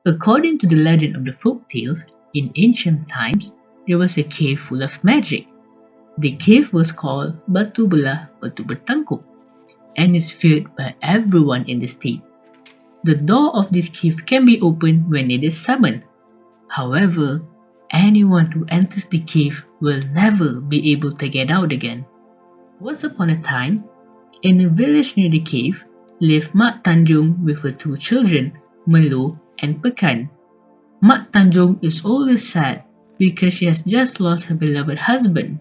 According to the legend of the folk tales, in ancient times, there was a cave full of magic. The cave was called Batu Belah Batu Bertangkup and is feared by everyone in the state. The door of this cave can be opened when it is summoned. However, anyone who enters the cave will never be able to get out again. Once upon a time, in a village near the cave, lived Mak Tanjung with her two children, Melo and Pekan. Mak Tanjung is always sad because she has just lost her beloved husband.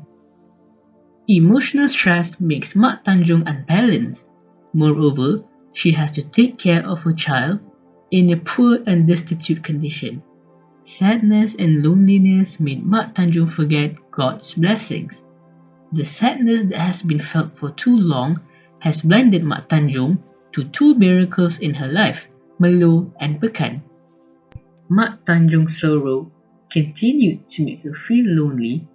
Emotional stress makes Mak Tanjung unbalanced. Moreover, she has to take care of her child in a poor and destitute condition. Sadness and loneliness made Mak Tanjung forget God's blessings. The sadness that has been felt for too long has blinded Mak Tanjung to two miracles in her life, Melo and Pekan. Mak Tanjung's sorrow continued to make her feel lonely,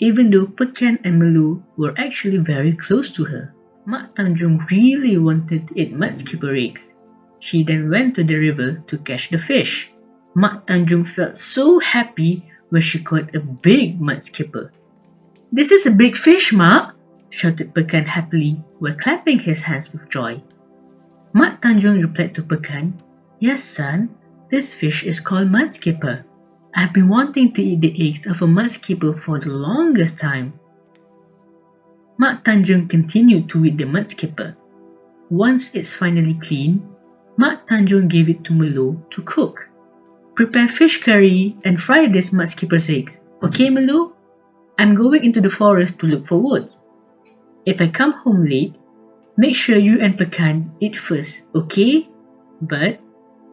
even though Pekan and Melo were actually very close to her. Mak Tanjung really wanted to eat mudskipper eggs. She then went to the river to catch the fish. Mak Tanjung felt so happy when she caught a big mudskipper. "This is a big fish, Mak!" shouted Pekan happily while clapping his hands with joy. Mak Tanjung replied to Pekan, "Yes, son, this fish is called mudskipper. I've been wanting to eat the eggs of a mudskipper for the longest time." Mak Tanjung continued to eat the mudskipper. Once it's finally clean, Mak Tanjung gave it to Melo to cook. "Prepare fish curry and fry this mudskipper's eggs, okay, Melo? I'm going into the forest to look for wood. If I come home late, make sure you and Pekan eat first, okay? But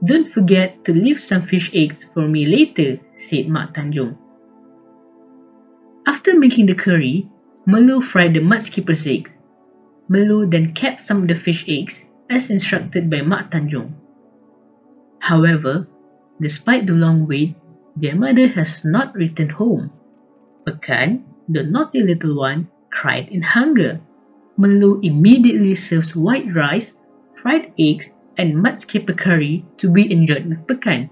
don't forget to leave some fish eggs for me later," said Mak Tanjung. After making the curry, Melo fried the mudskipper's eggs. Melo then kept some of the fish eggs as instructed by Mak Tanjung. However, despite the long wait, their mother has not returned home. Pekan, the naughty little one, cried in hunger. Melo immediately serves white rice, fried eggs, and mudskipper curry to be enjoyed with Pekan.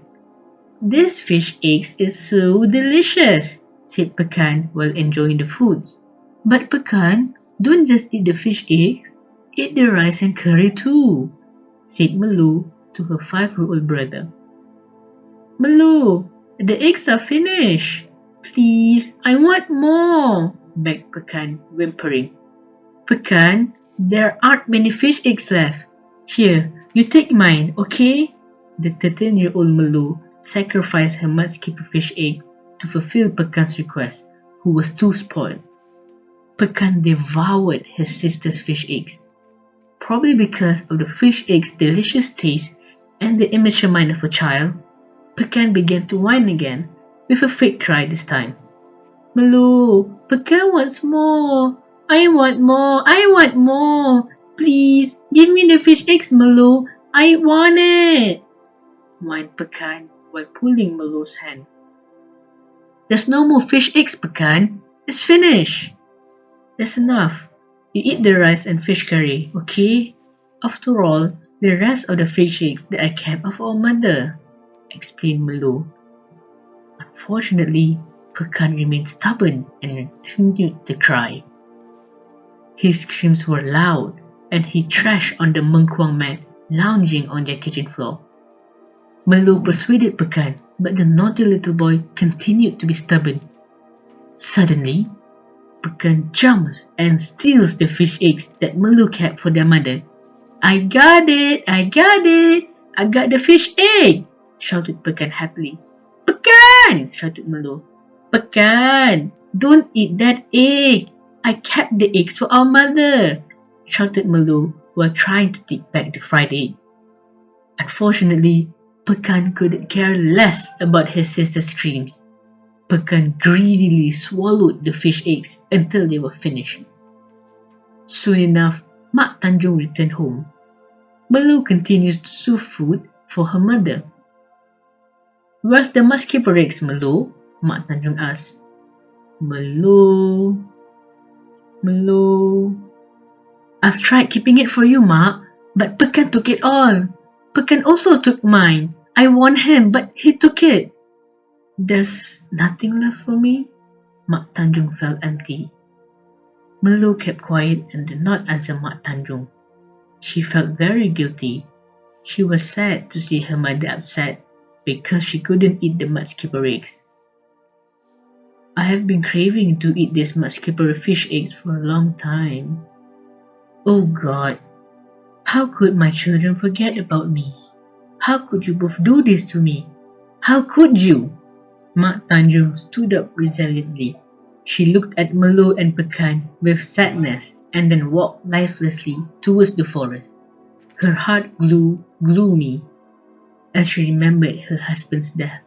"This fish eggs is so delicious," said Pekan while enjoying the foods. "But Pekan, don't just eat the fish eggs, eat the rice and curry too," said Melo to her 5-year-old brother. "Melo, the eggs are finished. Please, I want more," begged Pekan, whimpering. "Pekan, there aren't many fish eggs left. Here, you take mine, okay?" The 13-year-old Melo sacrificed her mudskipper fish egg to fulfill Pekan's request, who was too spoiled. Pekan devoured his sister's fish eggs. Probably because of the fish eggs' delicious taste and the immature mind of a child, Pekan began to whine again, with a fake cry this time. "Melo, Pekan wants more. I want more. I want more. Please, give me the fish eggs, Melo. I want it," whined Pekan while pulling Melo's hand. "There's no more fish eggs, Pekan. It's finished." "That's enough. You eat the rice and fish curry, okay? After all, the rest of the fish eggs that I kept are for our mother," explained Melo. Unfortunately, Pekan remained stubborn and continued to cry. His screams were loud, and he thrashed on the mengkuang mat lounging on their kitchen floor. Melo persuaded Pekan, but the naughty little boy continued to be stubborn. Suddenly, Pekan jumps and steals the fish eggs that Melo kept for their mother. "I got it! I got it! I got the fish egg!" shouted Pekan happily. "Pekan!" shouted Melo. "Pekan! Don't eat that egg! I kept the eggs for our mother!" shouted Melo while trying to take back the fried egg. Unfortunately, Pekan couldn't care less about his sister's screams. Pekan greedily swallowed the fish eggs until they were finished. Soon enough, Mak Tanjung returned home. Melo continues to sew food for her mother. "Where's the mudskipper eggs, Melo?" Mak Tanjung asked. Melo, "I've tried keeping it for you, Mak, but Pekan took it all. Pekan also took mine. I want him, but he took it. There's nothing left for me? Mak Tanjung felt empty. Melu kept quiet and did not answer Mak Tanjung. She felt very guilty. She was sad to see her mother upset because she couldn't eat the mudskipper eggs. I have been craving to eat these mudskipper fish eggs for a long time. Oh God, how could my children forget about me? How could you both do this to me? How could you? Mak Tanjung stood up resiliently. She looked at Melu and Pekan with sadness and then walked lifelessly towards the forest. Her heart grew gloomy as she remembered her husband's death.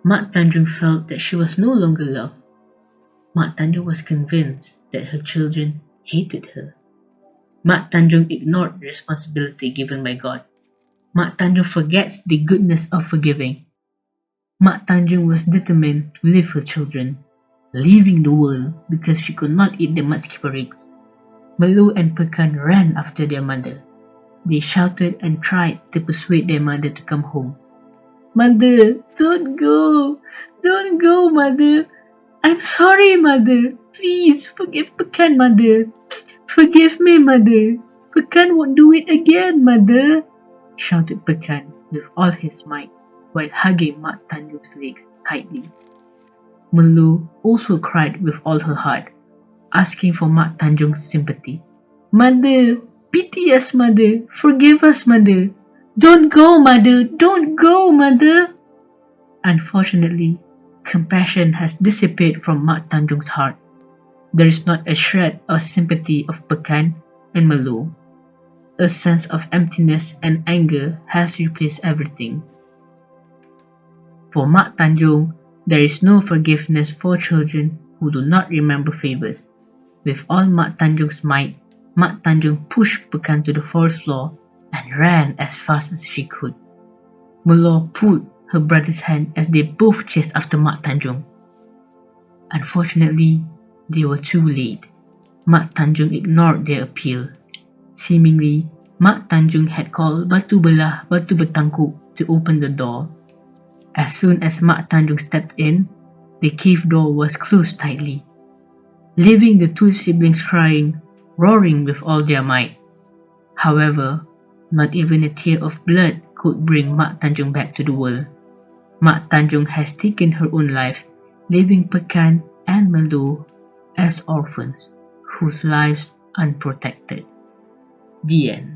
Mak Tanjung felt that she was no longer loved. Mak Tanjung was convinced that her children hated her. Mak Tanjung ignored the responsibility given by God. Mak Tanjung forgets the goodness of forgiving. Mak Tanjung was determined to leave her children, leaving the world because she could not eat the mudskipper eggs. Melu and Pekan ran after their mother. They shouted and tried to persuade their mother to come home. Mother, don't go! Don't go, Mother! I'm sorry, Mother! Please, forgive Pekan, Mother! Forgive me, Mother! Pekan won't do it again, Mother! Shouted Pekan with all his might while hugging Mak Tanjung's legs tightly. Melu also cried with all her heart, asking for Mak Tanjung's sympathy. Mother, pity us, Mother! Forgive us, Mother! Don't go, Mother! Don't go, Mother! Unfortunately, compassion has disappeared from Mak Tanjung's heart. There is not a shred of sympathy of Pekan and Melu. A sense of emptiness and anger has replaced everything. For Mak Tanjung, there is no forgiveness for children who do not remember favors. With all Mak Tanjung's might, Mak Tanjung pushed Pekan to the forest floor and ran as fast as she could. Melu pulled her brother's hand as they both chased after Mak Tanjung. Unfortunately, they were too late. Mak Tanjung ignored their appeal. Seemingly, Mak Tanjung had called Batu Belah Batu Bertangkup to open the door. As soon as Mak Tanjung stepped in, the cave door was closed tightly, leaving the two siblings crying, roaring with all their might. However, not even a tear of blood could bring Mak Tanjung back to the world. Mak Tanjung has taken her own life, leaving Pekan and Melu as orphans, whose lives unprotected. The end.